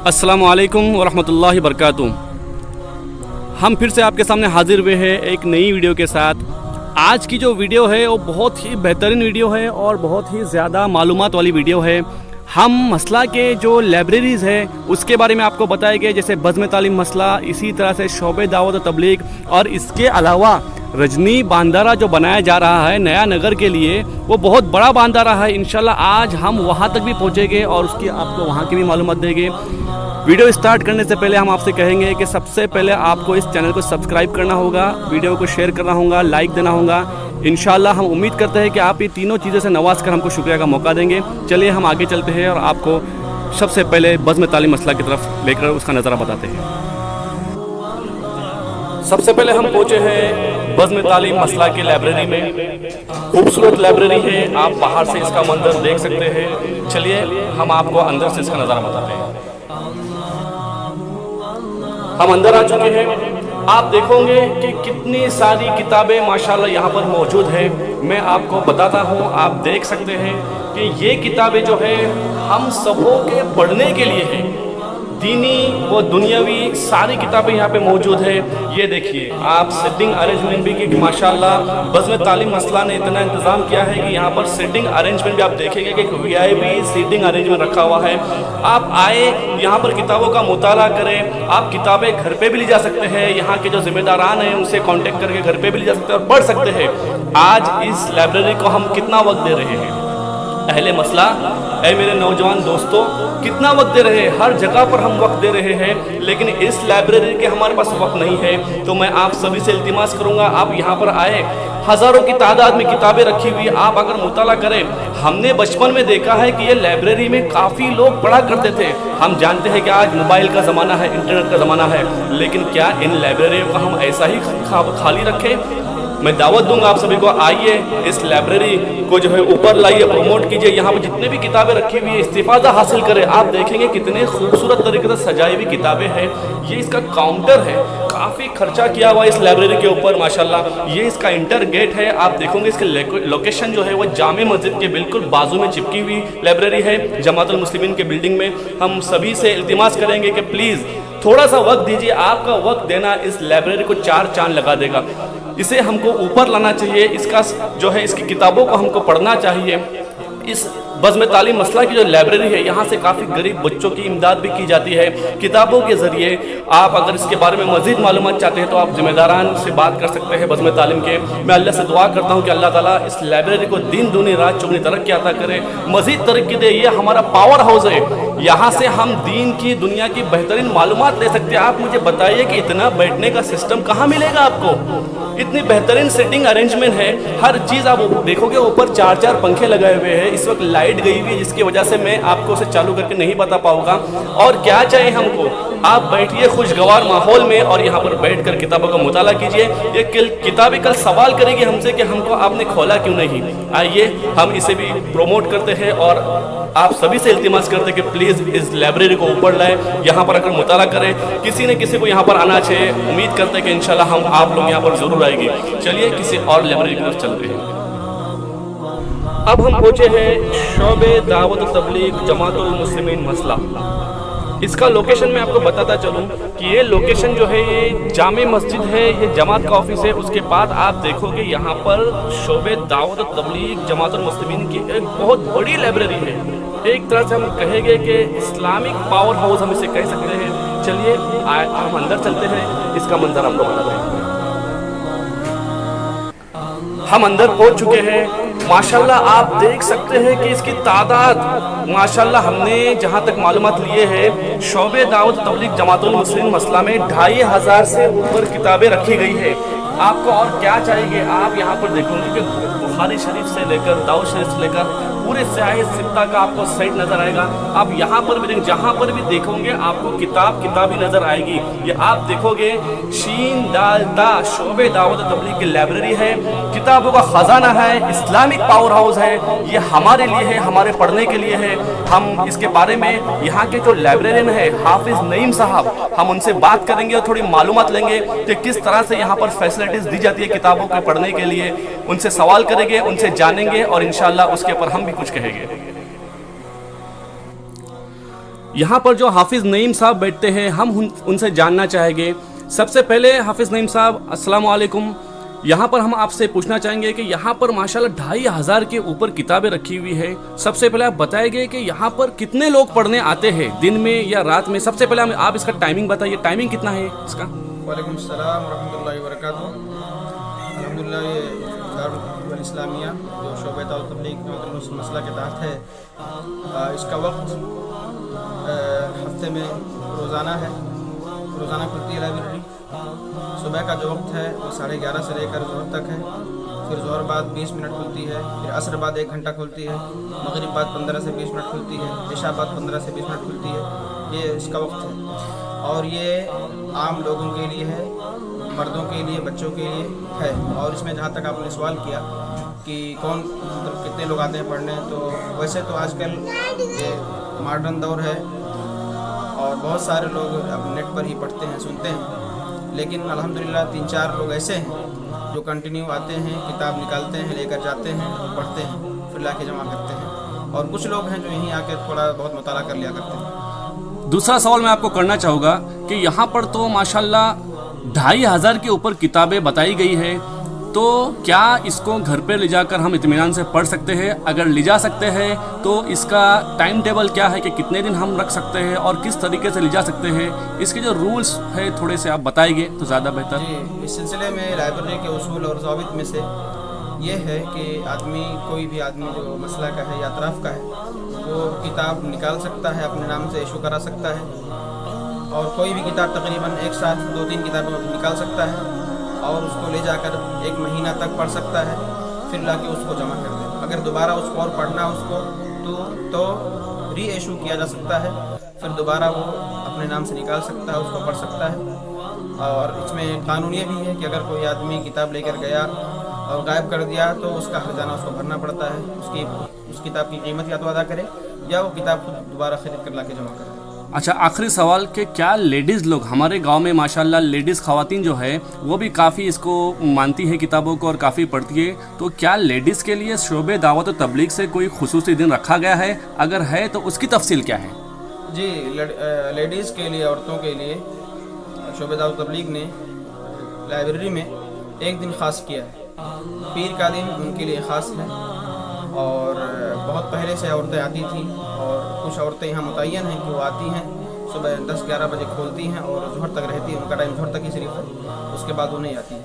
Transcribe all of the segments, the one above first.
अस्सलामु अलैकुम वरहमतुल्लाहि वबरकातुहू। हम फिर से आपके सामने हाजिर हुए हैं एक नई वीडियो के साथ। आज की जो वीडियो है वो बहुत ही बेहतरीन वीडियो है और बहुत ही ज़्यादा मालूमात वाली वीडियो है। हम मसला के जो लाइब्रेरीज़ है उसके बारे में आपको बताएंगे, जैसे बज़्म तालीम मसला, इसी तरह से शोबे दावत और तबलीग, और इसके अलावा रजनी बांदारा जो बनाया जा रहा है नया नगर के लिए, वो बहुत बड़ा बांदारा है। इंशाल्लाह आज हम वहाँ तक भी पहुँचेंगे और उसकी आपको वहाँ की भी मालूमात देंगे। वीडियो स्टार्ट करने से पहले हम आपसे कहेंगे कि सबसे पहले आपको इस चैनल को सब्सक्राइब करना होगा, वीडियो को शेयर करना होगा, लाइक देना होगा। इंशाल्लाह हम उम्मीद करते हैं कि आप ये तीनों चीज़ों से नवाज कर हमको शुक्रिया का मौका देंगे। चलिए हम आगे चलते हैं और आपको सबसे पहले बज़्म तालीम मसला की तरफ लेकर उसका नज़ारा बताते हैं। सबसे पहले हम पहुँचे हैं बज़्म तालीम मसला की लाइब्रेरी में। खूबसूरत लाइब्रेरी है, आप बाहर से इसका मंजर देख सकते हैं। चलिए हम आपको अंदर से इसका नज़ारा बताते हैं। हम अंदर आ चुके हैं। आप देखोगे कि कितनी सारी किताबें माशाल्लाह यहाँ पर मौजूद है। मैं आपको बताता हूँ, आप देख सकते हैं कि ये किताबें जो है हम सबों के पढ़ने के लिए है। दीनी व दुनियावी सारी किताबें यहाँ पे मौजूद है। ये देखिए, आप सिटिंग अरेंजमेंट भी कि माशाल्लाह बज़्म तालीम मसला ने इतना इंतज़ाम किया है कि यहाँ पर सिटिंग अरेंजमेंट भी आप देखेंगे कि वीआईपी सीटिंग अरेंजमेंट रखा हुआ है। आप आए यहाँ पर किताबों का मुताला करें। आप किताबें घर पे भी ले जा सकते हैं, यहाँ के जो जिम्मेदारान हैं उनसे कांटेक्ट करके घर पे भी ले जा सकते हैं और पढ़ सकते हैं। आज इस लाइब्रेरी को हम कितना वक्त दे रहे हैं, अहले मसला, ऐ मेरे नौजवान दोस्तों, कितना वक्त दे रहे हैं। हर जगह पर हम वक्त दे रहे हैं, लेकिन इस लाइब्रेरी के हमारे पास वक्त नहीं है। तो मैं आप सभी से इल्तिमास करूंगा, आप यहाँ पर आए। हज़ारों की तादाद में किताबें रखी हुई, आप अगर मुताला करें। हमने बचपन में देखा है कि ये लाइब्रेरी में काफ़ी लोग पढ़ा करते थे। हम जानते हैं कि आज मोबाइल का ज़माना है, इंटरनेट का ज़माना है, लेकिन क्या इन लाइब्रेरियों को हम ऐसा ही खाली रखें? मैं दावत दूंगा आप सभी को, आइए इस लाइब्रेरी को जो है ऊपर लाइए, प्रमोट कीजिए। यहाँ पर जितने भी किताबें रखी हुई है इस्तिफादा हासिल करें। आप देखेंगे कितने खूबसूरत तरीके से सजाई हुई किताबें हैं। ये इसका काउंटर है, काफ़ी खर्चा किया हुआ इस लाइब्रेरी के ऊपर माशाल्लाह। ये इसका इंटर गेट है। आप देखोगे इसकी लोकेशन जो है वो जामे मस्जिद के बिल्कुल बाजू में चिपकी हुई लाइब्रेरी है, जमातुल मुस्लिमीन के बिल्डिंग में। हम सभी से इल्तिमास करेंगे कि प्लीज़ थोड़ा सा वक्त दीजिए। आपका वक्त देना इस लाइब्रेरी को चार चांद लगा देगा। इसे हमको ऊपर लाना चाहिए, इसका जो है इसकी किताबों को हमको पढ़ना चाहिए। इस बज़्म तालीम मसला की जो लाइब्रेरी है, यहाँ से काफ़ी गरीब बच्चों की इमदाद भी की जाती है किताबों के ज़रिए। आप अगर इसके बारे में मज़ीद मालूमात चाहते हैं तो आप ज़िम्मेदारान से बात कर सकते हैं बज़्म तालीम के। मैं अल्लाह से दुआ करता हूँ कि अल्लाह ताला इस लाइब्रेरी को दिन दूनी रात चौगुनी तरक्की अता करे, मज़ीद तरक्की दे। ये हमारा पावर हाउस है, यहाँ से हम दीन की दुनिया की बेहतरीन मालूमात ले सकते हैं। आप मुझे बताइए कि इतना बैठने का सिस्टम कहाँ मिलेगा आपको? इतनी बेहतरीन सेटिंग अरेंजमेंट है, हर चीज़ आप देखोगे। ऊपर चार चार पंखे लगाए हुए हैं। इस वक्त लाइट गई हुई है, जिसकी वजह से मैं आपको उसे चालू करके नहीं बता पाऊंगा। और क्या चाहिए हमको? आप बैठिए खुशगवार माहौल में और यहाँ पर बैठकर किताबों का मुताला कीजिए। ये किताबें कल सवाल करेगी हमसे कि हमको आपने खोला क्यों नहीं। आइए हम इसे भी प्रोमोट करते हैं और आप सभी से इल्तिमास करते हैं कि प्लीज़ इस लाइब्रेरी को ऊपर लाएं, यहाँ पर आकर मुताला करें। किसी न किसी को यहाँ पर आना चाहिए। उम्मीद करते हैं कि इंशाल्लाह हम आप लोग यहाँ पर ज़रूर आएंगे। चलिए किसी और लाइब्रेरी की तरफ चलते हैं। अब हम पहुँचे हैं शोबे दावत तबलीग जमातुल मुस्लिमीन मसला। इसका लोकेशन मैं आपको बताता चलूँ कि ये लोकेशन जो है ये जामे मस्जिद है, ये जमात का ऑफिस है। उसके बाद आप देखोगे यहाँ पर शोबे दावत तबलीग जमातुल मुस्लिमीन की एक बहुत बड़ी लाइब्रेरी है। एक तरह से हम कहेंगे कि इस्लामिक पावर हाउस हम इसे कह सकते हैं। चलिए हम अंदर चलते हैं, इसका मंजर आपको बताते हैं। हम अंदर पहुंच चुके हैं। माशाल्लाह आप देख सकते हैं कि इसकी तादाद माशाल्लाह हमने जहां तक मालूमात लिए हैं, शोबे दावत तबलीग जमातुल मुस्लिमीन मसला में 2500 से ऊपर किताबें रखी गई है। आपको और क्या चाहिए? आप यहाँ पर देखोगे कि बुखारी शरीफ से लेकर दाऊद शरीफ से लेकर पूरे स्याह सित्ता का आपको सेट नजर आएगा। आप यहाँ पर भी जहाँ पर भी देखोगे आपको किताब ही नजर आएगी। ये आप देखोगे शीन दाल दा शोबे दावत तबलीग की लाइब्रेरी है, किताबों का खजाना है, इस्लामिक पावर हाउस है। ये हमारे लिए है, हमारे पढ़ने के लिए है। हम इसके बारे में यहाँ के जो लाइब्रेरियन है हाफिज नईम साहब, हम उनसे बात करेंगे और थोड़ी मालूमात लेंगे कि किस तरह से यहाँ पर फैसिलिटीज दी जाती है किताबों को पढ़ने के लिए। उनसे सवाल करेंगे, उनसे जानेंगे और इंशाल्लाह उसके ऊपर हम भी कुछ कहेंगे। यहाँ पर जो हाफिज़ नईम साहब बैठते हैं हम उनसे जानना चाहेंगे। सबसे पहले हाफिज़ नईम साहब अस्सलाम वालेकुम। यहाँ पर हम आपसे पूछना चाहेंगे कि यहाँ पर माशाल्लाह 2500 के ऊपर किताबें रखी हुई है। सबसे पहले आप बताएंगे कि यहाँ पर कितने लोग पढ़ने आते हैं, दिन में या रात में? सबसे पहले हमें आप इसका टाइमिंग बताइए, टाइमिंग कितना है इसका? वालेकुम सलाम रहमतुल्लाहि व बरकातहू। अल्हम्दुलिल्लाह ये दारुल इस्लामिया जो शोबे दावत तबलीग मसला के तहत है, इसका वक्त हफ्ते में रोज़ाना है, रोज़ाना खुलती है लाइब्रेरी। सुबह का जो वक्त है वो 11:30 से लेकर ज़ोहर तक है, फिर ज़ोहर बाद 20 मिनट खुलती है, फिर असर बाद 1 घंटा खुलती है, मगरिब बाद 15 से 20 मिनट खुलती है, इशा बाद 15 से 20 मिनट खुलती है। ये इसका वक्त है और ये आम लोगों के लिए है, मर्दों के लिए, बच्चों के लिए है। और इसमें जहाँ तक आपने सवाल किया कि कौन मतलब कितने लोग आते हैं पढ़ने, तो वैसे तो आजकल ये मॉडर्न दौर है और बहुत सारे लोग अब नेट पर ही पढ़ते हैं, सुनते हैं, लेकिन अल्हम्दुलिल्लाह 3-4 लोग ऐसे हैं जो कंटिन्यू आते हैं, किताब निकालते हैं, लेकर जाते हैं और पढ़ते हैं, फिर लाके जमा करते हैं। और कुछ लोग हैं जो यहीं आकर थोड़ा बहुत मुताला कर लिया करते हैं। दूसरा सवाल मैं आपको करना चाहूँगा कि यहाँ पर तो माशाल्लाह 2500 के ऊपर किताबें बताई गई है, तो क्या इसको घर पे ले जाकर हम इत्मीनान से पढ़ सकते हैं? अगर ले जा सकते हैं तो इसका टाइम टेबल क्या है कि कितने दिन हम रख सकते हैं और किस तरीके से ले जा सकते हैं? इसके जो रूल्स है थोड़े से आप बताएंगे तो ज़्यादा बेहतर। जी, इस सिलसिले में लाइब्रेरी के उसूल और ज़ाबित में से ये है कि आदमी, कोई भी आदमी जो मसला का है या अतराफ़ का है, वो किताब निकाल सकता है, अपने नाम से इशू करा सकता है और कोई भी किताब तकरीबन एक साथ 2-3 किताबें निकाल सकता है और उसको ले जाकर 1 महीना तक पढ़ सकता है, फिर लाके उसको जमा कर दे। अगर दोबारा उसको और पढ़ना उसको तो री इशू किया जा सकता है, फिर दोबारा वो अपने नाम से निकाल सकता है, उसको पढ़ सकता है। और इसमें कानून ये भी है कि अगर कोई आदमी किताब लेकर गया और गायब कर दिया तो उसका हर्जाना उसको भरना पड़ता है, उस किताब की कीमत या तो अदा करे या वो किताब खुद दोबारा खरीद कर लाके जमा करे। अच्छा, आखिरी सवाल कि क्या लेडीज़ लोग, हमारे गांव में माशाल्लाह लेडीज़ ख़वातीन जो है वो भी काफ़ी इसको मानती है किताबों को और काफ़ी पढ़ती है, तो क्या लेडीज़ के लिए शोबे दावत और तबलीग से कोई खुसूसी दिन रखा गया है? अगर है तो उसकी तफसील क्या है? जी, लेडीज़ के लिए, औरतों के लिए शोबे दावत तबलीग ने लाइब्रेरी में एक दिन ख़ास किया है। पीर का दिन उनके लिए ख़ास है और बहुत पहले से औरतें आती थीं और कुछ औरतें यहाँ मुतय्यन हैं कि वो आती हैं, सुबह 10-11 बजे खोलती हैं और ज़ोहर तक रहती हैं, उनका टाइम ज़ोहर तक ही सिर्फ है, उसके बाद वो नहीं आती है।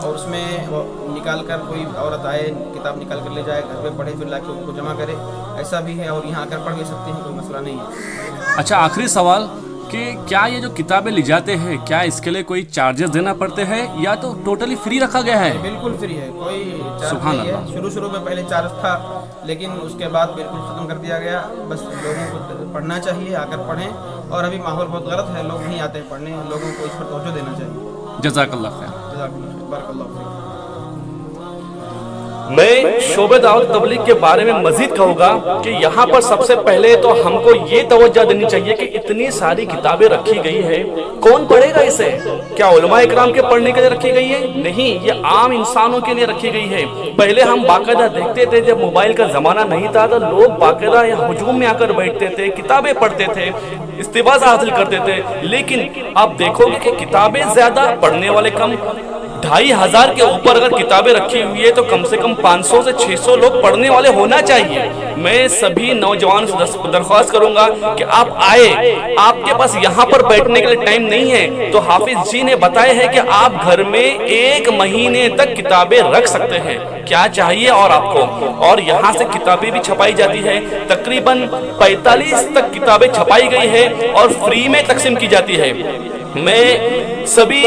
और उसमें वो निकाल कर, कोई औरत आए किताब निकाल कर ले जाए, घर पे पढ़े, फिर लाके उनको जमा करे, ऐसा भी है और यहाँ आकर पढ़ भी सकती हैं, कोई मसला नहीं है। अच्छा, आखिरी सवाल कि क्या ये जो किताबें ले जाते हैं क्या इसके लिए कोई चार्जेस देना पड़ते हैं या तो टोटली फ्री रखा गया है? बिल्कुल फ्री है, कोई चार्ज सुभान नहीं अल्लाह। है। शुरू में पहले चार्ज था, लेकिन उसके बाद बिल्कुल ख़त्म कर दिया गया। बस लोगों को पढ़ना चाहिए, आकर पढ़ें। और अभी माहौल बहुत गलत है, लोग नहीं आते पढ़ने, लोगों को इस पर तवज्जो देना चाहिए। जज़ाकल्लाह खैर। जज़ाकल्लाह खैर, बारकल्लाहु फीक। मैं शोबे दावत तबलीग के बारे में मजीद कहूँगा कि यहाँ पर सबसे पहले तो हमको ये तवज्जो देनी चाहिए कि इतनी सारी किताबें रखी गई है, कौन पढ़ेगा इसे? क्या उलमा इकराम के पढ़ने के लिए रखी गई है? नहीं, ये आम इंसानों के लिए रखी गई है। पहले हम बाकायदा देखते थे, जब मोबाइल का ज़माना नहीं था तो लोग बाकायदा हुजूम में आकर बैठते थे, किताबें पढ़ते थे, इस्तिवाज़ा हासिल करते थे। लेकिन आप देखोगे कि किताबें ज़्यादा, पढ़ने वाले कम। 2500 के ऊपर अगर किताबें रखी हुई है तो कम से कम 500 से 600 लोग पढ़ने वाले होना चाहिए। मैं सभी नौजवान से दरख्वास्त करूंगा कि आप आए, आपके पास यहाँ पर बैठने के लिए टाइम नहीं है तो हाफिज जी ने बताया है कि आप घर में 1 महीने तक किताबें रख सकते हैं। क्या चाहिए और आपको? और यहाँ से किताबें भी छपाई जाती है, तकरीबन 45 तक किताबें छपाई गई है और फ्री में तकसीम की जाती है। मैं सभी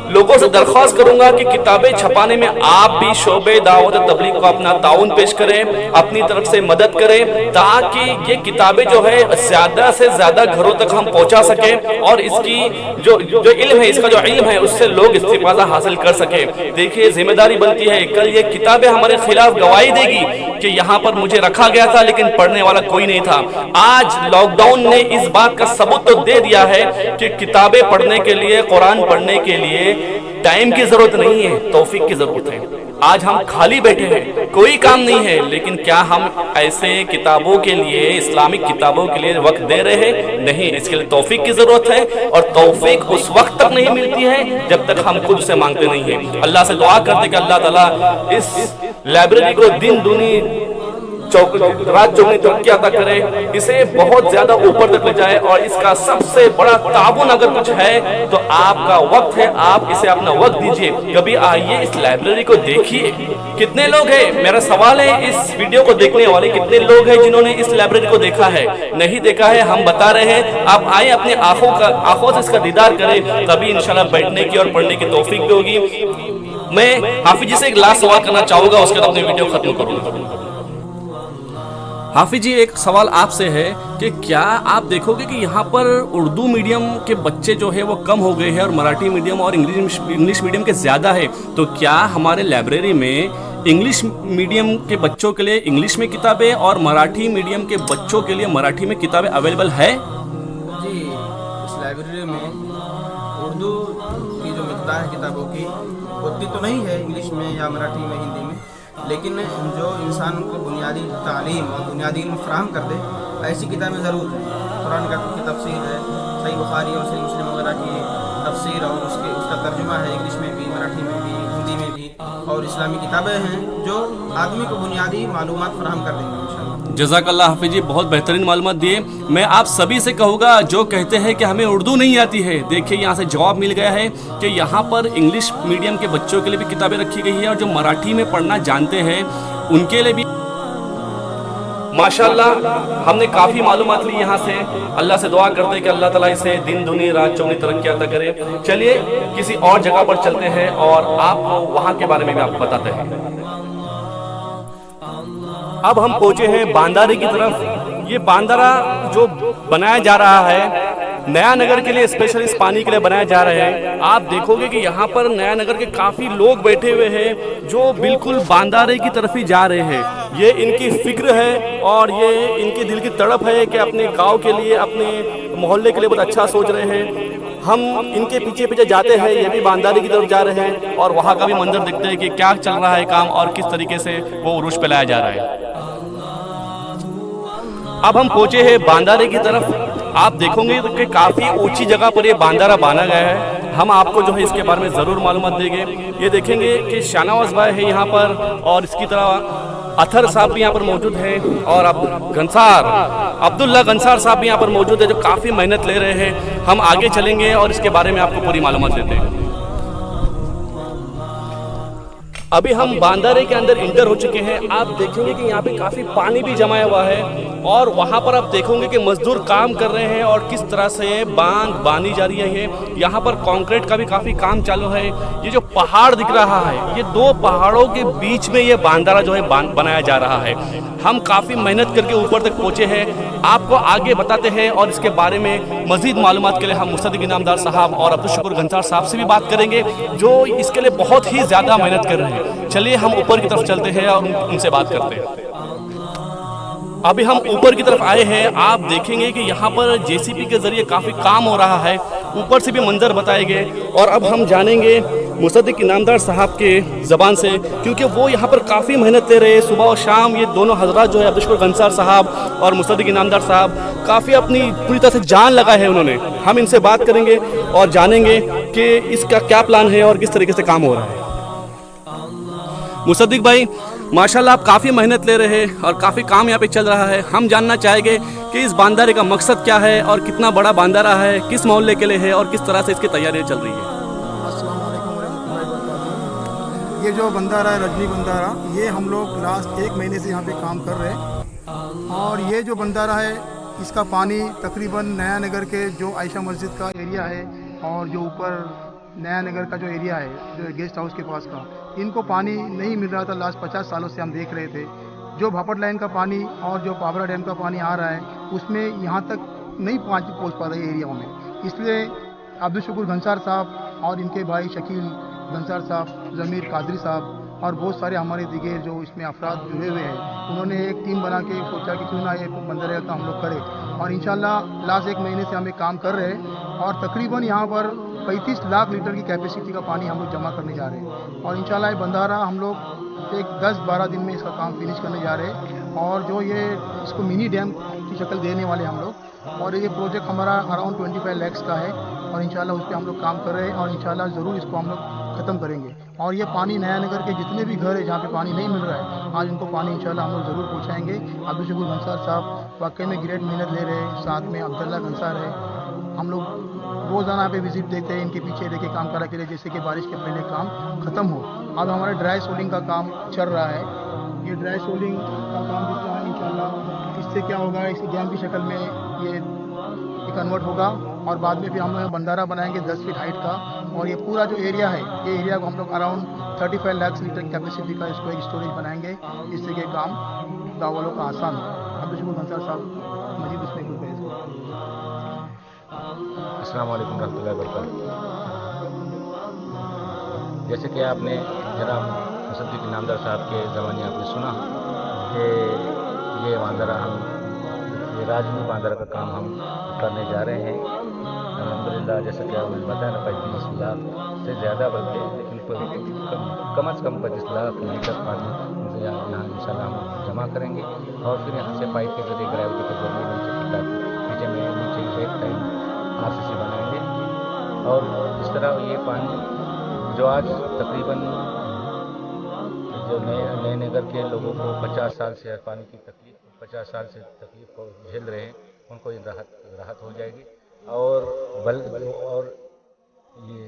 लोगों से दरख्वास्त करूंगा कि किताबें छपाने में आप भी शोबे दावत तबलीग को अपना ताउन पेश करें, अपनी तरफ से मदद करें, ताकि ये किताबें जो है ज्यादा से ज्यादा घरों तक हम पहुंचा सकें और इसकी जो इल्म है, इसका जो इल्म है उससे लोग इस्तिफादा हासिल कर सके। देखिए, जिम्मेदारी बनती है, कल ये किताबें हमारे खिलाफ गवाही देगी कि यहाँ पर मुझे रखा गया था लेकिन पढ़ने वाला कोई नहीं था। आज लॉकडाउन ने इस बात का सबूत तो दे दिया है कि किताबें पढ़ने के लिए, कुरान पढ़ने के लिए टाइम की जरूरत नहीं है, तौफीक की जरूरत है। आज हम खाली बैठे हैं, कोई काम नहीं है, लेकिन क्या हम ऐसे किताबों के लिए, इस्लामिक किताबों के लिए वक्त दे रहे हैं? नहीं, इसके लिए तौफीक की जरूरत है, और तौफीक उस वक्त तक नहीं मिलती है जब तक हम खुद से मांगते नहीं हैं। अल्लाह से दुआ करते कि अल्लाह ताला इस लाइब्रेरी को दिन दुनी रात चौगनी तरक्की अता करे, इसे बहुत ज्यादा ऊपर तक ले जाए, और इसका सबसे बड़ा ताबुन अगर कुछ है तो आपका वक्त है। आप इसे अपना वक्त दीजिए, कभी आइए इस लाइब्रेरी को देखिए। कितने लोग हैं, मेरा सवाल है, इस वीडियो को देखने वाले कितने लोग हैं जिन्होंने इस लाइब्रेरी को देखा है? नहीं देखा है, हम बता रहे हैं, आप आए अपने आंखों से इसका दीदार करें, तभी इंशाल्लाह बैठने की और पढ़ने की तौफीक भी होगी। मैं हाफिज जी से एक लास्ट सवाल करना चाहूंगा, उसके बाद अपनी वीडियो खत्म करूंगा। हाफिज जी, एक सवाल आपसे है कि क्या आप देखोगे कि यहाँ पर उर्दू मीडियम के बच्चे जो है वो कम हो गए हैं और मराठी मीडियम और इंग्लिश मीडियम के ज़्यादा है, तो क्या हमारे लाइब्रेरी में इंग्लिश मीडियम के बच्चों के लिए इंग्लिश में किताबें और मराठी मीडियम के बच्चों के लिए मराठी में किताबें अवेलेबल है? जी, इस लाइब्रेरी में उर्दू की जो मिक़दार है किताबों की उतनी तो नहीं है इंग्लिश में या मराठी में, हिंदी में, लेकिन जो इंसान को बुनियादी तालीम और बुनियादी इल्म फराहम कर दे, ऐसी किताबें ज़रूर हैं। कुरान की तफसीर है, सही बुखारी और सही मुस्लिम वगैरह की तफसीर, और उसका तर्जुमा है इंग्लिश में भी, मराठी में भी, हिंदी में भी, और इस्लामी किताबें हैं जो आदमी को बुनियादी मालूमात फराहम कर देंगे इंशाअल्लाह। जज़ाकल्लाह हाफिज जी, बहुत बेहतरीन मालूमात दिए। मैं आप सभी से कहूँगा जो कहते हैं कि हमें उर्दू नहीं आती है, देखिए यहाँ से जवाब मिल गया है कि यहाँ पर इंग्लिश मीडियम के बच्चों के लिए भी किताबें रखी गई है, और जो मराठी में पढ़ना जानते हैं उनके लिए भी। माशाअल्लाह, हमने काफ़ी मालूमात ली यहाँ से। अल्लाह से दुआ करते हैं कि अल्लाह ताला इसे दिन दुनी रात चौगनी तरक्की अता करे। चलिए किसी और जगह पर चलते हैं और आपको वहाँ के बारे में भी आपको बताते हैं। अब हम पहुंचे हैं बांदारे की तरफ। ये बांदारा जो बनाया जा रहा है नया नगर के लिए, स्पेशल इस पानी के लिए बनाया जा रहा है। आप देखोगे कि यहाँ पर नया नगर के काफ़ी लोग बैठे हुए हैं जो बिल्कुल बांदारे की तरफ ही जा रहे हैं। ये इनकी फिक्र है और ये इनके दिल की तड़प है कि अपने गांव के लिए, अपने मोहल्ले के लिए बहुत अच्छा सोच रहे हैं। हम इनके पीछे पीछे जाते हैं, ये भी बांदारे की तरफ जा रहे हैं, और वहाँ का भी मंजर देखते हैं कि क्या चल रहा है काम और किस तरीके से वो उरूज पे लाया जा रहा है। अब हम पहुंचे हैं बांदारे की तरफ। आप देखोगे कि काफ़ी ऊंची जगह पर ये बांदारा बांधा गया है। हम आपको जो है इसके बारे में ज़रूर मालूमात देंगे। ये देखेंगे कि शाहनवाज भाई है यहाँ पर, और इसकी तरह अथर साहब भी यहाँ पर मौजूद हैं, और अब्दुल्ला गंसार साहब भी यहाँ पर मौजूद है जो काफ़ी मेहनत ले रहे हैं। हम आगे चलेंगे और इसके बारे में आपको पूरी मालूमात देते हैं। अभी हम बांदारे के अंदर इंटर हो चुके हैं। आप देखेंगे कि यहाँ पे काफ़ी पानी भी जमाया हुआ है, और वहाँ पर आप देखोगे कि मजदूर काम कर रहे हैं और किस तरह से बांध बांधी जा रही है। यहाँ पर कंक्रीट का भी काफ़ी काम चालू है। ये जो पहाड़ दिख रहा है, ये दो पहाड़ों के बीच में ये बांदारा जो है बनाया जा रहा है। हम काफ़ी मेहनत करके ऊपर तक पहुँचे हैं, आपको आगे बताते हैं, और इसके बारे में मज़ीद मालूमात के लिए हम मुस्तदिक इनामदार साहब और अब्दुल शुक्र गंसार साहब से भी बात करेंगे जो इसके लिए बहुत ही ज़्यादा मेहनत कर रहे हैं। चलिए हम ऊपर की तरफ चलते हैं और उनसे बात करते हैं। अभी हम ऊपर की तरफ आए हैं। आप देखेंगे कि यहाँ पर जेसीबी के जरिए काफ़ी काम हो रहा है। ऊपर से भी मंजर बताएंगे, और अब हम जानेंगे मुस्तदिक इनामदार साहब के ज़बान से, क्योंकि वो यहाँ पर काफ़ी मेहनत ले रहे हैं। सुबह और शाम ये दोनों हजरात जो है, अब्दुल शुक्र गंसार साहब और मुस्तदिक इनामदार साहब, काफ़ी अपनी पूरी तरह से जान लगाए है उन्होंने। हम इनसे बात करेंगे और जानेंगे कि इसका क्या प्लान है और किस तरीके से काम हो रहा है। मुस्तदिक भाई, माशाल्लाह आप काफ़ी मेहनत ले रहे हैं और काफ़ी काम यहाँ पे चल रहा है। हम जानना चाहेंगे कि इस बांदारे का मकसद क्या है और कितना बड़ा बांदारा है, किस मोहल्ले के लिए है और किस तरह से इसकी तैयारियाँ चल रही है। अस्सलाम वालेकुम रहमतुल्लाहि व बरकातहू। ये जो बंदारा है, रजनी बंदारा, ये हम लोग लास्ट 1 महीने से यहाँ पे काम कर रहे हैं। और ये जो बंदारा है, इसका पानी तकरीबन नया नगर के जो आयशा मस्जिद का एरिया है और जो ऊपर नया नगर का जो एरिया है, जो गेस्ट हाउस के पास का, इनको पानी नहीं मिल रहा था। लास्ट 50 सालों से हम देख रहे थे। जो भापड़ लाइन का पानी और जो पावरा डैम का पानी आ रहा है, उसमें यहाँ तक नहीं पहुँच पा रहे एरियाओं में। इसलिए अब्दुल शुक्र गंसार साहब और इनके भाई शकील गंसार साहब, ज़मीर कादरी साहब और बहुत सारे हमारे दिगे जो इसमें अफराद जुड़े हुए हैं, उन्होंने एक टीम बना के सोचा कि क्यों ना ये बंदर का हम लोग करें। और इंशाल्लाह लास्ट 1 महीने से हम एक काम कर रहे हैं, और तकरीबन यहाँ पर 35 लाख लीटर की कैपेसिटी का पानी हम लोग जमा करने जा रहे हैं और इंशाल्लाह ये बंधारा हम लोग एक 10-12 दिन में इसका काम फिनिश करने जा रहे हैं। और जो ये इसको मिनी डैम की शक्ल देने वाले हम लोग, और ये प्रोजेक्ट हमारा अराउंड 25 लाख का है और इंशाल्लाह उस पर हम लोग काम कर रहे हैं और इंशाल्लाह ज़रूर इसको हम लोग ख़त्म करेंगे। और ये पानी नया नगर के जितने भी घर है जहाँ पे पानी नहीं मिल रहा है, आज उनको पानी इंशाल्लाह हम लोग ज़रूर पहुँचाएँगे। अब्दुल शकूर गंसार साहब वाकई में ग्रेट मेहनत ले रहे हैं, साथ में अब्दुल्ला गंसार है। हम लोग रोज़ाना यहाँ पे विजिट देखते हैं, इनके पीछे रह के काम करा के लिए, जैसे कि बारिश के पहले काम ख़त्म हो। अब हमारा ड्राई सोलिंग का काम चल रहा है। ये ड्राई सोलिंग का काम जितना है इंशाल्लाह इससे क्या होगा, इस डैम की शक्ल में ये कन्वर्ट होगा और बाद में फिर हम लोग बंधारा बनाएंगे 10 फीट हाइट का। और ये पूरा जो एरिया है, ये एरिया को हम लोग अराउंड 35 लाख लीटर कैपेसिटी का इसको एक स्टोरेज बनाएंगे, जिससे कि काम गाँव वालों का आसान हो। अब्दुल शकूर गंसार साहब मजीद उसमें कुछ कहें। अस्सलाम वालेकुम रहमतुल्लाहि व बरकातहू। जैसे कि आपने जनाब मुसद्दिक इनामदार साहब के ज़माने आपने सुना कि ये बांधारा ये राजनी बांधारा का काम हम करने जा रहे हैं। अल्हम्दुलिल्लाह, जैसे कि आपने बताया ना 35 लाख से ज़्यादा बल्कि, लेकिन कम से कम 25 लाख लीटर पानी यहाँ इंशाल्लाह हम जमा करेंगे और फिर यहाँ से पाइप के जरिए ग्रेविटी के जरिए नीचे एक टाइम RCC बनाएंगे। और इस तरह ये पानी जो आज तकरीबन जो नए नगर के लोगों को 50 साल से पानी की तकलीफ 50 साल से तकलीफ को झेल रहे हैं, उनको ये राहत हो जाएगी। और ये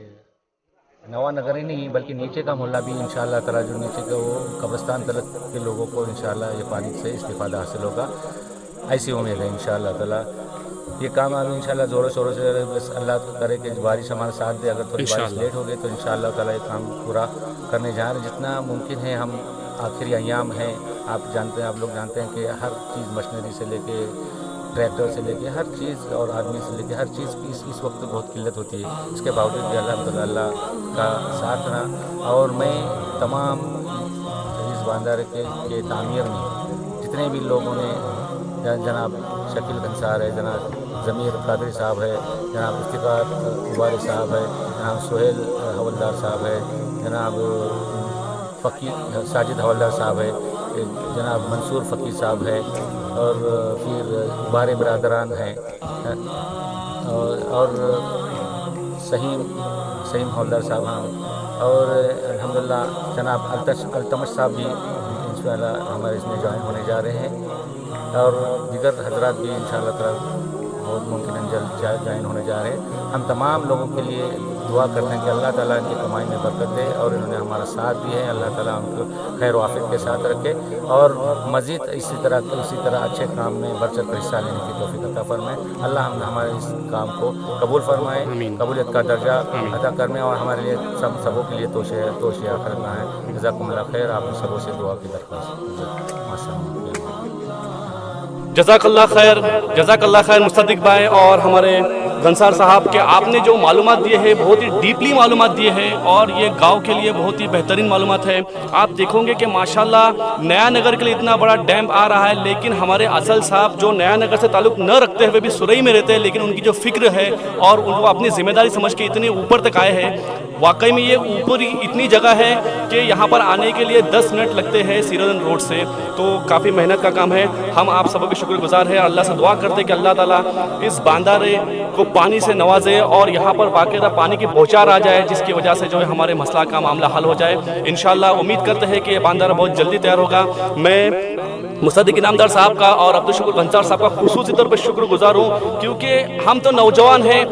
नवा नगर ही नहीं बल्कि नीचे का मोहल्ला भी इंशाअल्लाह ताला, जो नीचे का वो कब्रिस्तान तलक के लोगों को इंशाअल्लाह ये पानी से इस्तिफादा हासिल होगा, ऐसी उम्मीद है इंशाअल्लाह ताला। ये काम अब इंशाल्लाह ज़ोरों शोरों से बस अल्लाह करे कि बारिश हमारा साथ दे। अगर थोड़ी बारिश लेट हो गई तो इंशाअल्लाह ताला ये काम पूरा करने जा रहे हैं जितना मुमकिन है। हम आखिरी अय्याम हैं, आप जानते हैं, आप लोग जानते हैं कि हर चीज़ मशीनरी से लेके ट्रैक्टर से लेके हर चीज़ और आदमी से लेके हर चीज़ की इस वक्त बहुत किल्लत होती है। इसके बावजूद भी अल्लाह का साथ रहा। और मैं तमाम इस बांधारे के तामीर में जितने भी लोगों ने, जनाब शकील गंसार है, जनाब ज़मीर कादरी साहब है, जनाब इफ्तिकार उबारी साहब है, जनाब सुहेल हवलदार साहब है, जनाब फ़कीर साजिद हवलदार साहब है, जनाब मंसूर फ़कीर साहब है, और फिर बारे बरादरान हैं, और सहीम हवलदार साहब हैं, और अल्हम्दुलिल्लाह जनाब अल्तमश साहब भी इंशाअल्लाह हमारे इसमें ज्वाइन होने जा रहे हैं, और दीगर हजरात भी इंशाअल्लाह ताला बहुत मुमकिन जल्द ज्वाइन होने जा रहे हैं। हम तमाम लोगों के लिए दुआ करते हैं कि अल्लाह ताला इनकी कमाई में बरकत दे, और इन्होंने हमारा साथ दिया है, अल्लाह ताला उनको खैर वाफ़िक के साथ रखे और मज़ीद इसी तरह अच्छे काम में बढ़ चढ़ कर हिस्सा लेने की तौफ़ीक़ अता फरमाए। अल्लाह हमारे इस काम को कबूल फरमाए, कबूलियत का दर्जा अता करने, और हमारे लिए सबों के लिए तोशिया करना है। जज़ाकुमुल्लाह खैर। आप सबों से दुआ की दरख्वास्त। जज़ाकल्लाह खैर मुस्तदिक भाई और हमारे गंसार साहब के आपने जो मालूमात दिए हैं बहुत ही डीपली मालूमात दिए हैं, और ये गांव के लिए बहुत ही बेहतरीन मालूमात है। आप देखोगे कि माशाल्लाह नया नगर के लिए इतना बड़ा डैम आ रहा है, लेकिन हमारे असल साहब जो नया नगर से ताल्लुक़ न रखते हुए भी सुरई में रहते हैं, लेकिन उनकी जो फ़िक्र है और उनको अपनी ज़िम्मेदारी समझ के इतने ऊपर तक आए हैं। वाकई में ये ऊपर इतनी जगह है कि यहाँ पर आने के लिए 10 मिनट लगते हैं सीरन रोड से, तो काफ़ी मेहनत का काम है। हम आप सबों के शुक्रगुजार हैं, अल्लाह से दुआ करते हैं कि अल्लाह ताला इस बांधारे को पानी से नवाजे और यहाँ पर बाकायदा पानी की बौछार आ जाए, जिसकी वजह से जो है हमारे मसला का मामला हल हो जाए। इंशाअल्लाह उम्मीद करते हैं कि ये बांधारा बहुत जल्दी तैयार होगा। मैं मुसद्दिक इनामदार साहब का और अब्दुल शकूर गंसार साहब का खुसूसी तौर पर शुक्रगुजार हूँ, क्योंकि हम तो नौजवान हैं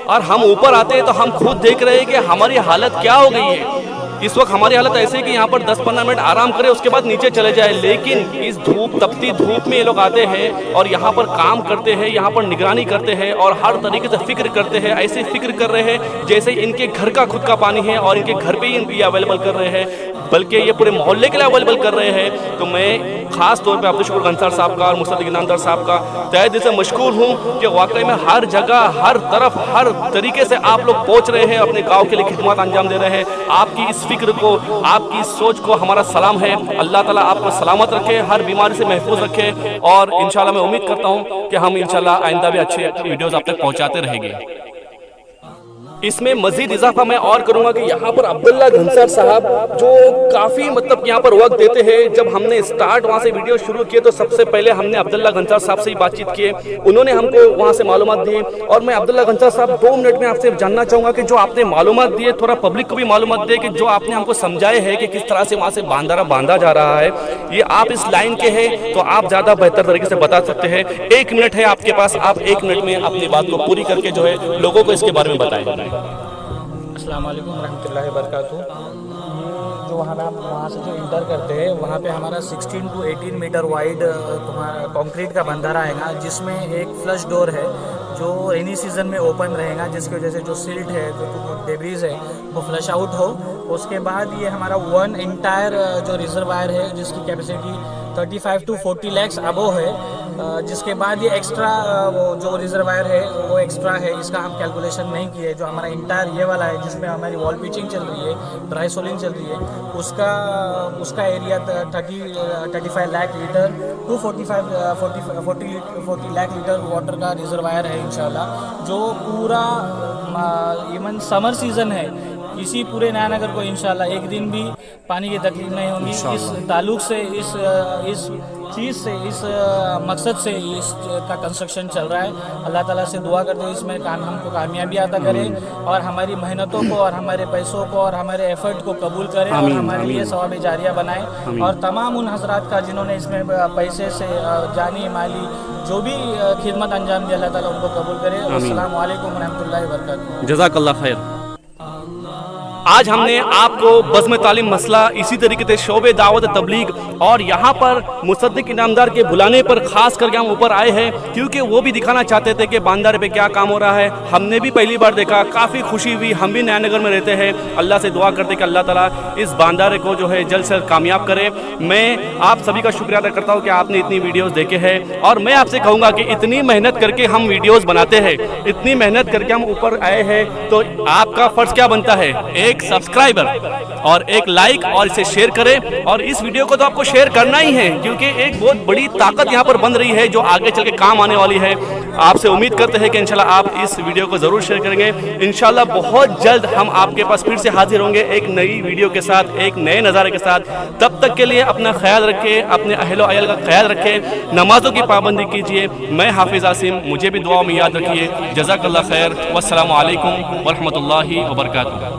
और हम ऊपर आते हैं तो हम खुद देख रहे हैं कि हमारी हालत क्या हो गई है। इस वक्त हमारी हालत ऐसे है कि यहाँ पर 10-15 मिनट आराम करें, उसके बाद नीचे चले जाए, लेकिन इस तपती धूप में ये लोग आते हैं और यहाँ पर काम करते हैं, यहाँ पर निगरानी करते हैं और हर तरीके से फिक्र करते हैं। ऐसे फिक्र कर रहे हैं जैसे इनके घर का खुद का पानी है और इनके घर पे ही अवेलेबल कर रहे हैं, बल्कि ये पूरे मोहल्ले के लिए अवेलेबल कर रहे हैं। तो मैं ख़ास तौर पे अब्दुल शकूर गंसार साहब का और मुसद्दिक इनामदार साहब का तहे दिल से मशकूर हूँ कि वाकई में हर जगह, हर तरफ, हर तरीके से आप लोग पहुँच रहे हैं, अपने गाँव के लिए खिदमत अंजाम दे रहे हैं। आपकी इस फिक्र को, आपकी इस सोच को हमारा सलाम है। अल्लाह ताला आपको सलामत रखे, हर बीमारी से महफूज रखे, और इंशाल्लाह मैं उम्मीद करता हूँ कि हम इंशाल्लाह आइंदा भी अच्छे वीडियोज़ आप तक पहुँचाते रहेंगे। इसमें मजीद इजाफा मैं और करूंगा कि यहाँ पर अब्दुल्ला घनसार साहब जो काफ़ी मतलब यहाँ पर वक्त देते हैं। जब हमने स्टार्ट वहाँ से वीडियो शुरू किए तो सबसे पहले हमने अब्दुल्ला घनसार साहब से ही बातचीत की, उन्होंने हमको वहाँ से मालूमात दी। और मैं अब्दुल्ला घनसार साहब 2 मिनट में आपसे जानना चाहूँगा कि जो आपने मालूमात दिए थोड़ा पब्लिक को भी मालूमात दिए कि जो आपने हमको समझाए है कि किस तरह से वहाँ से बांधारा बांधा जा रहा है, ये आप इस लाइन के हैं तो आप ज़्यादा बेहतर तरीके से बता सकते हैं। 1 मिनट है आपके पास, आप 1 मिनट में अपनी बात को पूरी करके जो है लोगों को इसके बारे में बताएं। अस्सलाम वालेकुम रहमतुल्लाहि व बरकातहू। जो वहाँ से जो इंटर करते हैं वहाँ पे हमारा 16 to 18 मीटर वाइड तुम्हारा कंक्रीट का बंधारा आएगा, जिसमें एक फ्लश डोर है जो रेनी सीजन में ओपन रहेगा, जिसकी वजह से जो सिल्ट है जो डेब्रीज है वो फ्लश आउट हो। उसके बाद ये हमारा 1 इंटायर जो रिजर्वायर है जिसकी कैपेसिटी 35 to 40 lakhs अबो है, जिसके बाद ये एक्स्ट्रा वो जो रिजर्वायर है वो एक्स्ट्रा है, इसका हम कैलकुलेशन नहीं किए। जो हमारा इंटायर ये वाला है जिसमें हमारी वॉल पिचिंग चल रही है, ड्राई सोलिंग चल रही है, उसका area 35 lakh litre to 40 lakh litre water का रिजर्वायर है इंशाल्लाह। जो पूरा इवन समर सीज़न है इसी पूरे नयानगर को इंशाल्लाह एक दिन भी पानी की तकलीफ नहीं होगी। इस ताल्लुक से इस चीज़ से इस मकसद से इसका कंस्ट्रक्शन चल रहा है। अल्लाह ताला से दुआ करते हुए इसमें हमको कामयाबी अता करे और हमारी मेहनतों को और हमारे पैसों को और हमारे एफर्ट को कबूल करे और हमारे लिए सवाब जारिया बनाए। और तमाम उन हजरात का जिन्होंने इसमें पैसे से जानी माली जो भी खिदमत अंजाम दी, अल्लाह ताला उनको कबूल करे। अस्सलाम वालेकुम रहमतुल्लाहि व बरकातहू। जज़ाकल्लाह खैर। आज हमने आपको बज़्म तालीम मसला इसी तरीके से शोबे दावत तबलीग और यहाँ पर मुसद्दिक इनामदार के बुलाने पर ख़ास करके हम ऊपर आए हैं, क्योंकि वो भी दिखाना चाहते थे कि बांधारे पे क्या काम हो रहा है। हमने भी पहली बार देखा, काफ़ी खुशी हुई। हम भी नयानगर में रहते हैं, अल्लाह से दुआ करते कि अल्लाह ताला इस बांधारे को जो है जल्द से जल्द कामयाब करे। मैं आप सभी का शुक्रिया अदा करता हूँ कि आपने इतनी वीडियोज़ देखे हैं, और मैं आपसे कहूँगा कि इतनी मेहनत करके हम वीडियोज़ बनाते हैं, इतनी मेहनत करके हम ऊपर आए हैं, तो आपका फ़र्ज़ क्या बनता है, एक सब्सक्राइबर और एक लाइक और इसे शेयर करें। और इस वीडियो को तो आपको शेयर करना ही है, क्योंकि एक बहुत बड़ी ताकत यहाँ पर बन रही है जो आगे चल के काम आने वाली है। आपसे उम्मीद करते हैं कि इंशाल्लाह आप इस वीडियो को ज़रूर शेयर करेंगे। इंशाल्लाह बहुत जल्द हम आपके पास फिर से हाजिर होंगे एक नई वीडियो के साथ, एक नए नज़ारे के साथ। तब तक के लिए अपना ख्याल रखें, अपने अहल व अयाल का ख्याल रखें, नमाज़ों की पाबंदी कीजिए। मैं हाफिज़ आसिम, मुझे भी दुआओं में याद रखिए। जज़ाकल्लाह खैर। वस्सलामु अलैकुम व रहमतुल्लाहि व बरकातहू।